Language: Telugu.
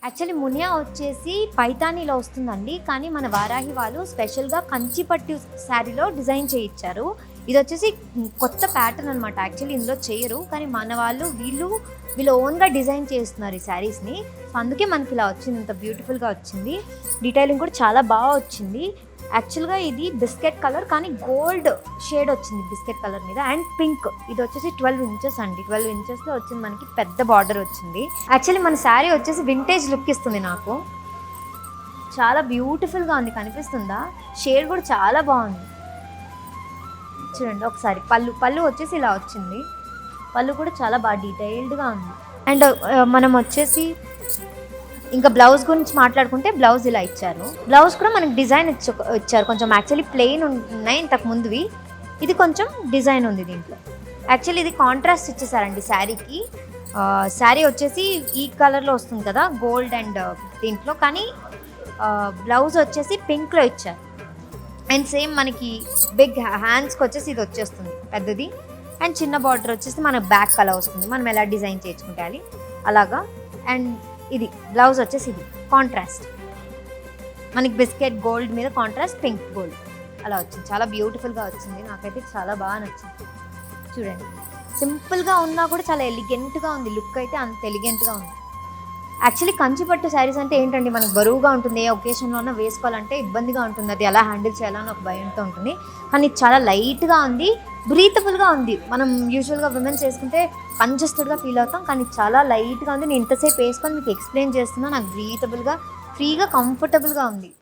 యాక్చువల్లీ మునియా వచ్చేసి పైతానీలో వస్తుందండి. కానీ మన వారాహి వాళ్ళు స్పెషల్‌గా కంచిపట్టు శారీలో డిజైన్ చేయించారు. ఇది వచ్చేసి కొత్త ప్యాటర్న్ అనమాట. యాక్చువల్లీ ఇందులో చేయరు. కానీ మన వాళ్ళు వీళ్ళు ఓన్‌గా డిజైన్ చేస్తున్నారు ఈ శారీస్‌ని. సో, అందుకే మనకి ఇలా వచ్చింది. ఇంత బ్యూటిఫుల్‌గా వచ్చింది. డీటెయిలింగ్ కూడా చాలా బాగా వచ్చింది. యాక్చువల్‌గా ఇది బిస్కెట్ కలర్ కానీ గోల్డ్ షేడ్ వచ్చింది బిస్కెట్ కలర్ మీద అండ్ పింక్. ఇది వచ్చేసి 12 ఇంచెస్ అండి. 12 ఇంచెస్‌లో వచ్చింది మనకి పెద్ద బార్డర్ వచ్చింది. యాక్చువల్లీ మన శారీ వచ్చేసి వింటేజ్ లుక్ ఇస్తుంది నాకు. చాలా బ్యూటిఫుల్‌గా ఉంది కనిపిస్తుందా? షేడ్ కూడా చాలా బాగుంది. చూడండి ఒకసారి పళ్ళు వచ్చేసి ఇలా వచ్చింది. పళ్ళు కూడా చాలా బాగా డీటెయిల్డ్గా ఉంది. అండ్ మనం వచ్చేసి ఇంకా బ్లౌజ్ గురించి మాట్లాడుకుంటే బ్లౌజ్ ఇలా ఇచ్చారు. బ్లౌజ్ కూడా మనకి డిజైన్ ఇచ్చారు. కొంచెం యాక్చువల్లీ ప్లెయిన్ ఉన్నాయి ఇంతకు ముందువి. ఇది కొంచెం డిజైన్ ఉంది దీంట్లో. యాక్చువల్లీ ఇది కాంట్రాస్ట్ ఇచ్చేసారండి శారీకి. శారీ వచ్చేసి ఈ కలర్లో వస్తుంది కదా గోల్డ్ అండ్ దీంట్లో, కానీ బ్లౌజ్ వచ్చేసి పింక్లో ఇచ్చారు. అండ్ సేమ్ మనకి బిగ్ హ్యాండ్స్కి వచ్చేసి ఇది వచ్చేస్తుంది పెద్దది. అండ్ చిన్న బార్డర్ వచ్చేసి మన బ్యాక్ కలర్ వస్తుంది. మనం ఎలా డిజైన్ చేసుకుంటాలి అలాగా. అండ్ ఇది బ్లౌజ్ వచ్చేసి ఇది కాంట్రాస్ట్ మనకి బిస్కెట్ గోల్డ్ మీద కాంట్రాస్ట్ పింక్ గోల్డ్ అలా వచ్చింది. చాలా బ్యూటిఫుల్గా వచ్చింది. నాకైతే చాలా బాగా నచ్చింది. చూడండి సింపుల్గా ఉన్నా కూడా చాలా ఎలిగెంట్గా ఉంది. లుక్ అయితే అంత ఎలిగెంట్గా ఉంది. యాక్చువల్లీ కంచిపట్టు శారీస్ అంటే ఏంటండి, మనకు బరువుగా ఉంటుంది. ఏ ఒకేషన్లో ఉన్నా వేసుకోవాలంటే ఇబ్బందిగా ఉంటుంది. అది ఎలా హ్యాండిల్ చేయాలని ఒక భయంతో ఉంటుంది. కానీ చాలా లైట్గా ఉంది, బ్రీతబుల్గా ఉంది. మనం యూజువల్గా విమెన్స్ చేసుకుంటే కంజెస్టెడ్గా ఫీల్ అవుతాం, కానీ చాలా లైట్గా ఉంది. నేను ఇంతసేపు వేసుకొని మీకు ఎక్స్ప్లెయిన్ చేస్తున్నా. నాకు బ్రీతబుల్గా ఫ్రీగా కంఫర్టబుల్గా ఉంది.